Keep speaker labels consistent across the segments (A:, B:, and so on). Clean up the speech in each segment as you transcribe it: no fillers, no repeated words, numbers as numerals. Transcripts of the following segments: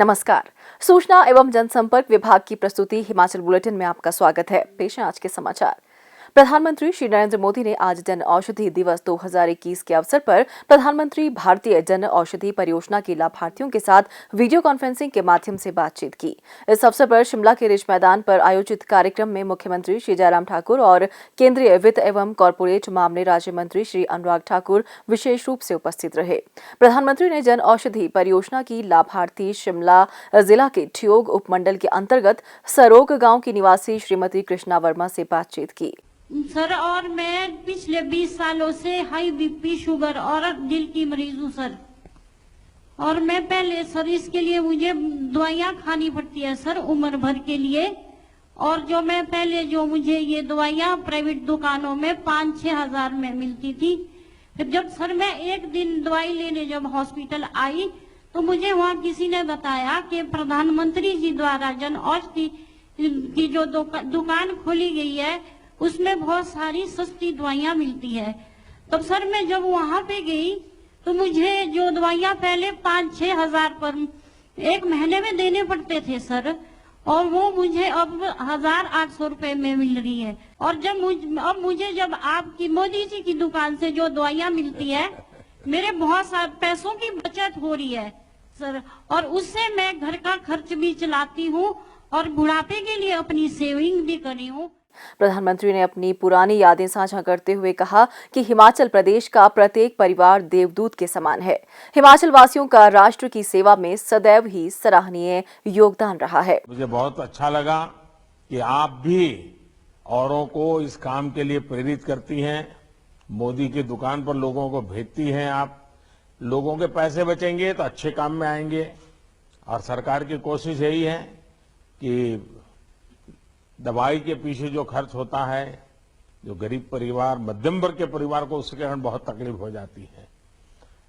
A: नमस्कार। सूचना एवं जनसंपर्क विभाग की प्रस्तुति हिमाचल बुलेटिन में आपका स्वागत है। पेश है आज के समाचार। प्रधानमंत्री श्री नरेंद्र मोदी ने आज जन औषधि दिवस 2021 के अवसर पर प्रधानमंत्री भारतीय जन औषधि परियोजना के लाभार्थियों के साथ वीडियो कॉन्फ्रेंसिंग के माध्यम से बातचीत की। इस अवसर पर शिमला के रिज मैदान पर आयोजित कार्यक्रम में मुख्यमंत्री श्री जयराम ठाकुर और केंद्रीय वित्त एवं कॉरपोरेट मामले राज्य मंत्री श्री अनुराग ठाकुर विशेष रूप से उपस्थित रहे। प्रधानमंत्री ने जन औषधि परियोजना की लाभार्थी शिमला जिला के ठियोग उपमंडल के अंतर्गत सरोग गांव की निवासी श्रीमती कृष्णा वर्मा से बातचीत की।
B: सर, और मैं पिछले 20 सालों से हाई बीपी, शुगर और दिल की मरीज हूँ सर। और मैं पहले सर इसके लिए मुझे दवाइयाँ खानी पड़ती है सर उम्र भर के लिए। और जो मैं पहले जो मुझे ये दवाइयाँ प्राइवेट दुकानों में 5-6 हजार में मिलती थी। फिर जब सर मैं एक दिन दवाई लेने जब हॉस्पिटल आई तो मुझे वहाँ किसी ने बताया कि प्रधानमंत्री जी द्वारा जन औषधि की जो दुकान खोली गई है उसमें बहुत सारी सस्ती दवाइयाँ मिलती है। तब सर मैं जब वहाँ पे गई तो मुझे जो दवाइयाँ पहले 5-6 हजार पर एक महीने में देने पड़ते थे सर, और वो मुझे अब 1800 रुपए में मिल रही है। और अब मुझे जब आपकी मोदी जी की दुकान से जो दवाइयाँ मिलती है मेरे बहुत सारे पैसों की बचत हो रही है सर, और उससे मैं घर का खर्च भी चलाती हूँ और बुढ़ापे के लिए अपनी सेविंग भी करी हूँ।
A: प्रधानमंत्री ने अपनी पुरानी यादें साझा करते हुए कहा कि हिमाचल प्रदेश का प्रत्येक परिवार देवदूत के समान है। हिमाचल वासियों का राष्ट्र की सेवा में सदैव ही सराहनीय योगदान रहा है।
C: मुझे बहुत अच्छा लगा कि आप भी औरों को इस काम के लिए प्रेरित करती हैं। मोदी की दुकान पर लोगों को भेजती हैं। आप लोगों के पैसे बचेंगे तो अच्छे काम में आएंगे। और सरकार की कोशिश यही है कि दवाई के पीछे जो खर्च होता है, जो गरीब परिवार, मध्यम वर्ग के परिवार को उसके कारण बहुत तकलीफ हो जाती है,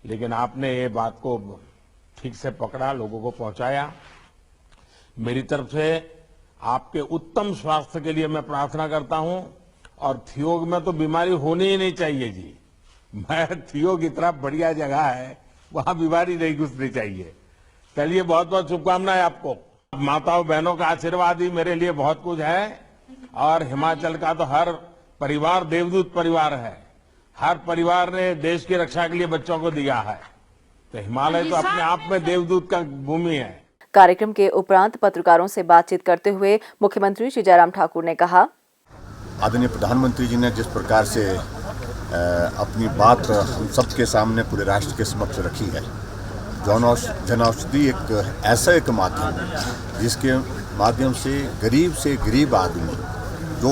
C: लेकिन आपने ये बात को ठीक से पकड़ा, लोगों को पहुंचाया। मेरी तरफ से आपके उत्तम स्वास्थ्य के लिए मैं प्रार्थना करता हूं। और ठियोग में तो बीमारी होनी ही नहीं चाहिए जी। ठियोग इतना बढ़िया जगह है, वहां बीमारी नहीं घुसनी चाहिए। चलिए, बहुत बहुत शुभकामनाएं आपको। माताओं बहनों का आशीर्वाद ही मेरे लिए बहुत कुछ है। और हिमाचल का तो हर परिवार देवदूत परिवार है। हर परिवार ने देश की रक्षा के लिए बच्चों को दिया है, तो हिमालय तो अपने आप में देवदूत का भूमि है।
A: कार्यक्रम के उपरांत पत्रकारों से बातचीत करते हुए मुख्यमंत्री श्री जयराम ठाकुर ने कहा,
D: आदरणीय प्रधानमंत्री जी ने जिस प्रकार से अपनी बात हम सबके सामने पूरे राष्ट्र के समक्ष रखी है, जन औषधि एक ऐसा एक माध्यम है जिसके माध्यम से गरीब आदमी जो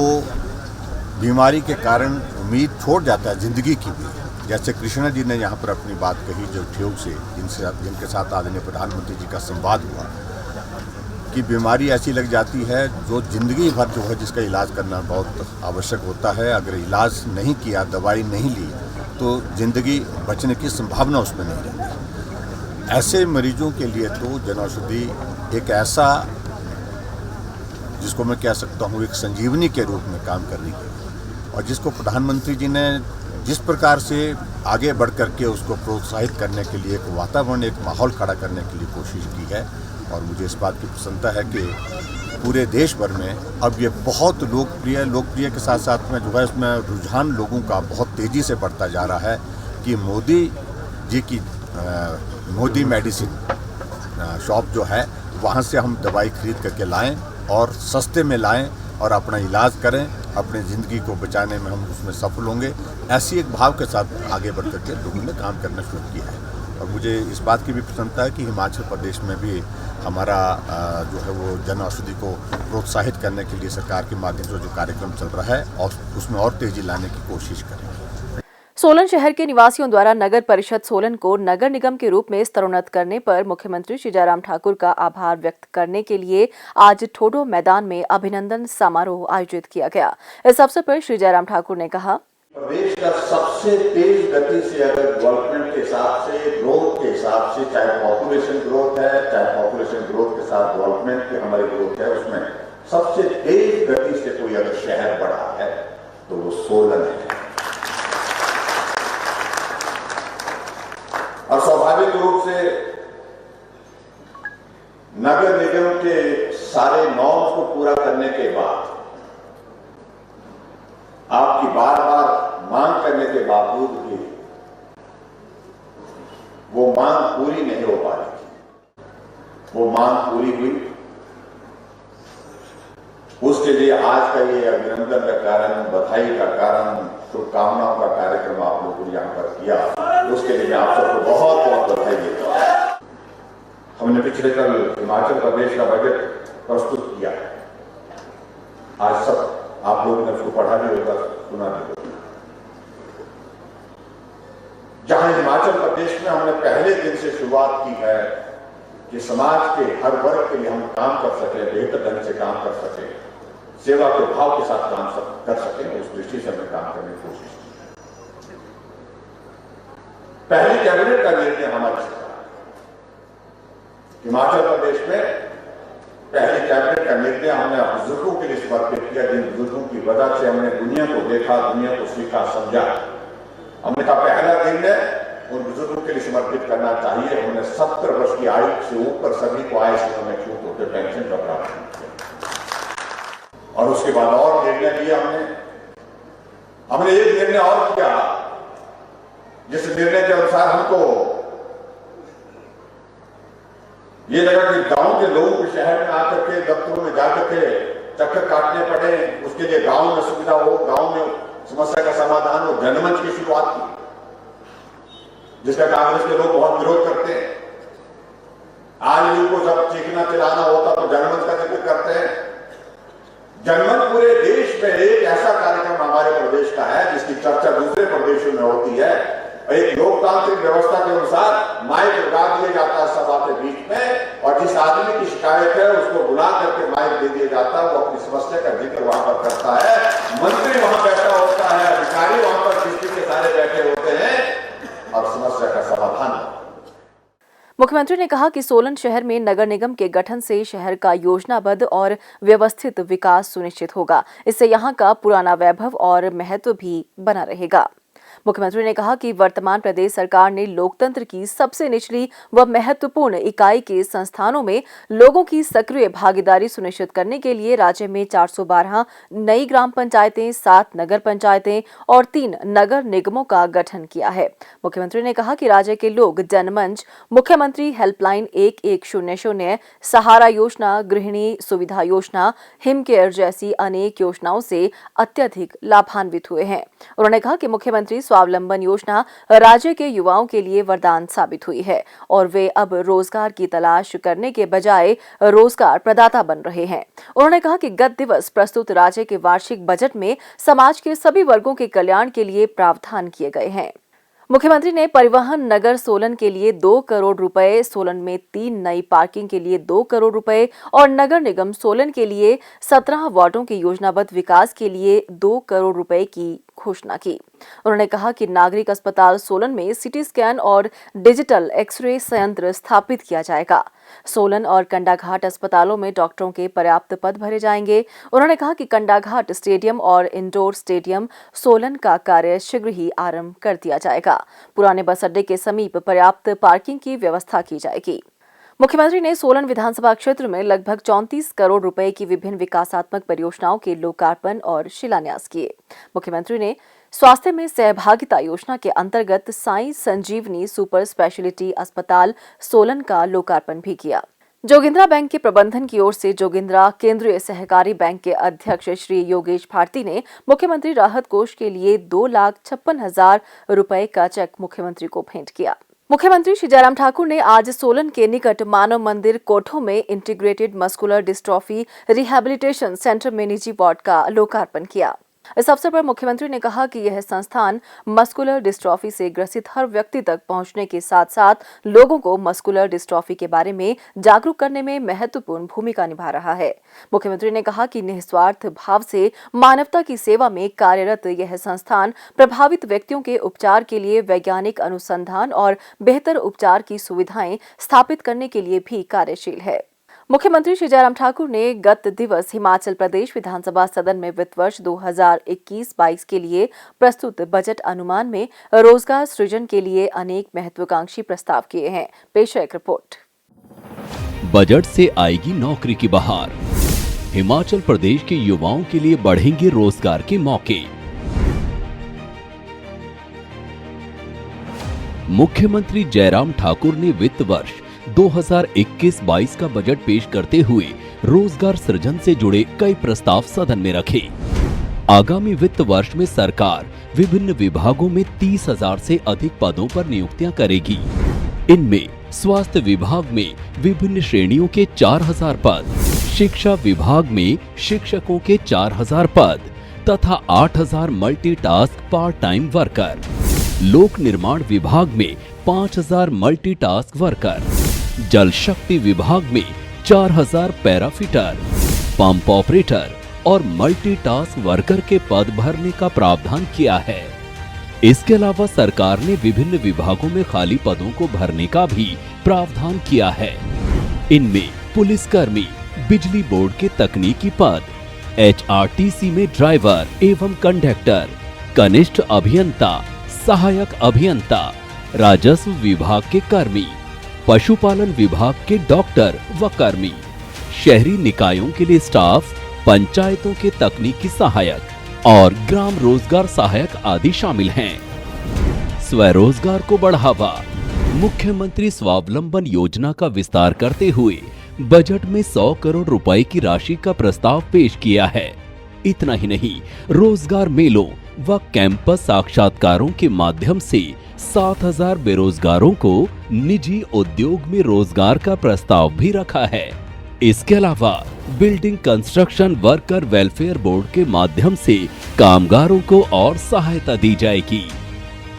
D: बीमारी के कारण उम्मीद छोड़ जाता है जिंदगी की भी, जैसे कृष्णा जी ने यहाँ पर अपनी बात कही जो ठियोग से जिनके साथ आदरणीय प्रधानमंत्री जी का संवाद हुआ, कि बीमारी ऐसी लग जाती है जो जिंदगी भर जो है जिसका इलाज करना बहुत आवश्यक होता है। अगर इलाज नहीं किया, दवाई नहीं ली तो जिंदगी बचने की संभावना उसमें नहीं रहती। ऐसे मरीजों के लिए तो जन औषधि एक ऐसा, जिसको मैं कह सकता हूँ एक संजीवनी के रूप में काम कर रही है, और जिसको प्रधानमंत्री जी ने जिस प्रकार से आगे बढ़ करके उसको प्रोत्साहित करने के लिए एक वातावरण, एक माहौल खड़ा करने के लिए कोशिश की है। और मुझे इस बात की प्रसन्नता है कि पूरे देश भर में अब ये बहुत लोकप्रिय के साथ साथ में जो है इसमें रुझान लोगों का बहुत तेज़ी से बढ़ता जा रहा है कि मोदी जी की मोदी मेडिसिन शॉप जो है वहाँ से हम दवाई खरीद करके लाएं और सस्ते में लाएं और अपना इलाज करें, अपनी ज़िंदगी को बचाने में हम उसमें सफल होंगे। ऐसी एक भाव के साथ आगे बढ़ करके लोगों ने काम करना शुरू किया है। और मुझे इस बात की भी प्रसन्नता है कि हिमाचल प्रदेश में भी हमारा जो है वो जन औषधि को प्रोत्साहित करने के लिए सरकार के माध्यम से जो कार्यक्रम चल रहा है और उसमें और तेज़ी लाने की कोशिश करेंगे।
A: सोलन शहर के निवासियों द्वारा नगर परिषद सोलन को नगर निगम के रूप में स्तरोन्नत करने पर मुख्यमंत्री श्री जयराम ठाकुर का आभार व्यक्त करने के लिए आज ठोडो मैदान में अभिनंदन समारोह आयोजित किया गया। इस अवसर पर श्री जयराम ठाकुर ने कहा,
E: प्रदेश का सबसे तेज गति से अगर डेवलपमेंट के हिसाब से, ग्रोथ के हिसाब से, चाहे पॉपुलेशन ग्रोथ है, चाहे पॉपुलेशन ग्रोथ के साथ डेवलपमेंट की हमारी ग्रोथ है, उसमें सबसे तेज गति से कोई अगर शहर बढ़ा है तो वो सोलन है। और स्वाभाविक रूप से आपकी बार बार मांग करने के बावजूद भी वो मांग पूरी नहीं हो पा रही थी। वो मांग पूरी हुई, उसके लिए आज का ये अभिनंदन का कारण, बधाई का कारण, शुभकामनाओं का कार्यक्रम आप लोगों ने यहाँ पर किया, उसके लिए मैं आप सबको बहुत बहुत बधाई देता हूँ। हमने पिछले कल हिमाचल प्रदेश का बजट प्रस्तुत किया, आज सब आप लोगों ने उसको पढ़ा भी होगा, सुना भी होगा। जहां हिमाचल प्रदेश में हमने पहले दिन से शुरुआत की है कि समाज के हर वर्ग के लिए हम काम कर सके, बेहतर ढंग से काम कर सके, सेवा के भाव के साथ काम कर सके, उस दृष्टि से हमने काम करने की कोशिश की। पहली कैबिनेट का निर्णय हमारी सरकार, हिमाचल प्रदेश में पहली कैबिनेट का निर्णय हमने बुजुर्गों के लिए समर्पित किया, जिन बुजुर्गों की वजह से हमने दुनिया को देखा, दुनिया को सीखा, समझा। हमने कहा पहला निर्णय उन बुजुर्गों के लिए समर्पित करना चाहिए। हमने 70 वर्ष की आयु से ऊपर सभी को आय से हमें छूट होकर पेंशन का प्रावधान किया। और उसके बाद और निर्णय लिया हमने एक निर्णय और किया, जिस निर्णय के अनुसार हमको ये लगा कि गांव के लोगों को शहर में आकर के दफ्तरों में जाकर के चक्कर काटने पड़े, उसके लिए गांव में सुविधा हो, गांव में समस्या का समाधान हो। जनमंच की शुरुआत की, जिसका कांग्रेस के लोग बहुत विरोध करते हैं। आज भी उनको जब चीखना चिल्लाना होता तो जनमंच का जिक्र करते हैं। जनमंच पूरे देश में एक ऐसा कार्यक्रम हमारे प्रदेश का है जिसकी चर्चा दूसरे प्रदेशों में होती है। एक लोकतांत्रिक व्यवस्था के अनुसार माइक लगा दिया जाता है सभा के बीच में, और जिस आदमी की शिकायत है उसको बुला करके माइक दे दिया जाता है, वो अपनी समस्या का जिक्र वहां पर करता है। मंत्री वहां बैठा होता है, अधिकारी वहां पर डिस्ट्रिक्ट के सारे बैठे होते हैं और समस्या का समाधान।
A: मुख्यमंत्री ने कहा कि सोलन शहर में नगर निगम के गठन से शहर का योजनाबद्ध और व्यवस्थित विकास सुनिश्चित होगा। इससे यहां का पुराना वैभव और महत्व भी बना रहेगा। मुख्यमंत्री ने कहा कि वर्तमान प्रदेश सरकार ने लोकतंत्र की सबसे निचली व महत्वपूर्ण इकाई के संस्थानों में लोगों की सक्रिय भागीदारी सुनिश्चित करने के लिए राज्य में 412 नई ग्राम पंचायतें, 7 नगर पंचायतें और 3 नगर निगमों का गठन किया है। मुख्यमंत्री ने कहा कि राज्य के लोग जनमंच, मुख्यमंत्री हेल्पलाइन 1100, सहारा योजना, गृहिणी सुविधा योजना, हिम केयर जैसी अनेक योजनाओं से अत्यधिक लाभान्वित हुए हैं। उन्होंने कहा कि मुख्यमंत्री स्वावलंबन योजना राज्य के युवाओं के लिए वरदान साबित हुई है और वे अब रोजगार की तलाश करने के बजाय रोजगार प्रदाता बन रहे हैं। उन्होंने कहा कि गत दिवस प्रस्तुत राज्य के वार्षिक बजट में समाज के सभी वर्गों के कल्याण के लिए प्रावधान किए गए हैं। मुख्यमंत्री ने परिवहन नगर सोलन के लिए 2 करोड़ रुपए, सोलन में 3 नई पार्किंग के लिए 2 करोड़ रुपए और नगर निगम सोलन के लिए 17 वार्डों के योजनाबद्ध विकास के लिए 2 करोड़ रुपए की घोषणा की। उन्होंने कहा कि नागरिक अस्पताल सोलन में सिटी स्कैन और डिजिटल एक्सरे संयंत्र स्थापित किया जाएगा। सोलन और कंडाघाट अस्पतालों में डॉक्टरों के पर्याप्त पद भरे जाएंगे। उन्होंने कहा कि कंडाघाट स्टेडियम और इंडोर स्टेडियम सोलन का कार्य शीघ्र ही आरंभ कर दिया जाएगा। पुराने बस अड्डे के समीप पर्याप्त पार्किंग की व्यवस्था की जाएगी। मुख्यमंत्री ने सोलन विधानसभा क्षेत्र में लगभग 34 करोड़ रुपए की विभिन्न विकासात्मक परियोजनाओं के लोकार्पण और शिलान्यास किए। मुख्यमंत्री ने स्वास्थ्य में सहभागिता योजना के अंतर्गत साई संजीवनी सुपर स्पेशलिटी अस्पताल सोलन का लोकार्पण भी किया। जोगिंद्रा बैंक के प्रबंधन की ओर से जोगिंद्रा केंद्रीय सहकारी बैंक के अध्यक्ष श्री योगेश भारती ने मुख्यमंत्री राहत कोष के लिए 2,56,000 रुपए का चेक मुख्यमंत्री को भेंट किया। मुख्यमंत्री श्री जयराम ठाकुर ने आज सोलन के निकट मानव मंदिर कोठो में integrated muscular dystrophy rehabilitation centre में निजी वार्ड का लोकार्पण किया। इस अवसर पर मुख्यमंत्री ने कहा कि यह संस्थान मस्कुलर डिस्ट्रॉफी से ग्रसित हर व्यक्ति तक पहुंचने के साथ साथ लोगों को मस्कुलर डिस्ट्रॉफी के बारे में जागरूक करने में महत्वपूर्ण भूमिका निभा रहा है। मुख्यमंत्री ने कहा कि निस्वार्थ भाव से मानवता की सेवा में कार्यरत यह संस्थान प्रभावित व्यक्तियों के उपचार के लिए वैज्ञानिक अनुसंधान और बेहतर उपचार की सुविधाएं स्थापित करने के लिए भी कार्यशील है। मुख्यमंत्री श्री जयराम ठाकुर ने गत दिवस हिमाचल प्रदेश विधानसभा सदन में वित्त वर्ष 2021-22 के लिए प्रस्तुत बजट अनुमान में रोजगार सृजन के लिए अनेक महत्वाकांक्षी प्रस्ताव किए हैं। पेश है एक रिपोर्ट।
F: बजट से आएगी नौकरी की बहार। हिमाचल प्रदेश के युवाओं के लिए बढ़ेंगे रोजगार के मौके। मुख्यमंत्री जयराम ठाकुर ने वित्त वर्ष 2021-22 का बजट पेश करते हुए रोजगार सृजन से जुड़े कई प्रस्ताव सदन में रखे। आगामी वित्त वर्ष में सरकार विभिन्न विभागों में 30,000 से अधिक पदों पर नियुक्तियां करेगी। इनमें स्वास्थ्य विभाग में विभिन्न श्रेणियों के 4,000 पद, शिक्षा विभाग में शिक्षकों के 4,000 पद तथा 8,000 मल्टीटास्क पार्ट टाइम वर्कर, लोक निर्माण विभाग में 5,000 मल्टीटास्क वर्कर, जल शक्ति विभाग में 4,000 पैराफिटर, पंप ऑपरेटर और मल्टीटास्क वर्कर के पद भरने का प्रावधान किया है। इसके अलावा सरकार ने विभिन्न विभागों में खाली पदों को भरने का भी प्रावधान किया है। इनमें पुलिसकर्मी, बिजली बोर्ड के तकनीकी पद, HRTC में ड्राइवर एवं कंडक्टर, कनिष्ठ अभियंता, सहायक अभियंता, राजस्व विभाग के कर्मी, पशुपालन विभाग के डॉक्टर व कर्मी, शहरी निकायों के लिए स्टाफ, पंचायतों के तकनीकी सहायक और ग्राम रोजगार सहायक आदि शामिल हैं। स्वरोजगार को बढ़ावा। मुख्यमंत्री स्वावलंबन योजना का विस्तार करते हुए बजट में 100 करोड़ रुपए की राशि का प्रस्ताव पेश किया है। इतना ही नहीं, रोजगार मेलों व कैंपस साक्षात्कारों के माध्यम से 7,000 बेरोजगारों को निजी उद्योग में रोजगार का प्रस्ताव भी रखा है। इसके अलावा building construction worker welfare board के माध्यम से कामगारों को और सहायता दी जाएगी।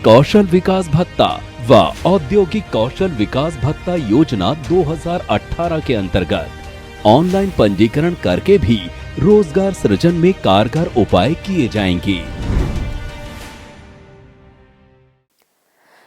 F: कौशल विकास भत्ता व औद्योगिक कौशल विकास भत्ता योजना 2018 के अंतर्गत ऑनलाइन पंजीकरण करके भी रोजगार सृजन में कारगर उपाय किए जाएंगे।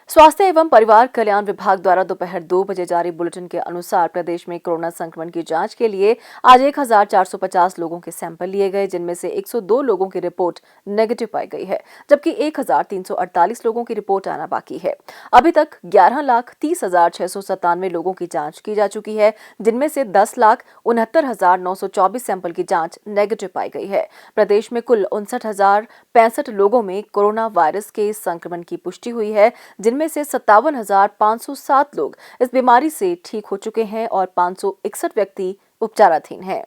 A: स्वास्थ्य एवं परिवार कल्याण विभाग द्वारा दोपहर 2 बजे जारी बुलेटिन के अनुसार प्रदेश में कोरोना संक्रमण की जांच के लिए आज 1,450 लोगों के सैंपल लिए गए, जिनमें से 102 लोगों की रिपोर्ट नेगेटिव पाई गई है, जबकि 1,348 लोगों की रिपोर्ट आना बाकी है। अभी तक 11,30,697 लोगों की जांच की जा चुकी है, जिनमें से 10,69,924 सैंपल की जांच नेगेटिव पाई गई है। प्रदेश में कुल 59,065 लोगों में कोरोना वायरस के संक्रमण की पुष्टि हुई है, जिनमें से 57,507 लोग इस बीमारी से ठीक हो चुके हैं और 561 व्यक्ति उपचाराधीन हैं।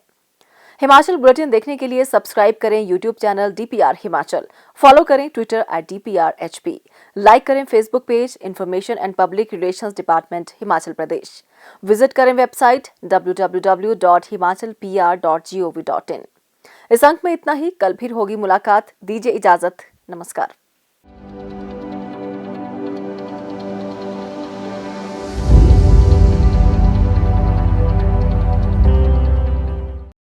A: हिमाचल बुलेटिन देखने के लिए सब्सक्राइब करें YouTube channel DPR Himachal, follow करें ट्विटर @DPRHP, लाइक करें Facebook page information and public relations department Himachal Pradesh, visit करें वेबसाइट www.himachalpr.gov.in। इस अंक में इतना ही, कल फिर होगी मुलाकात। दीजिए इजाजत, नमस्कार।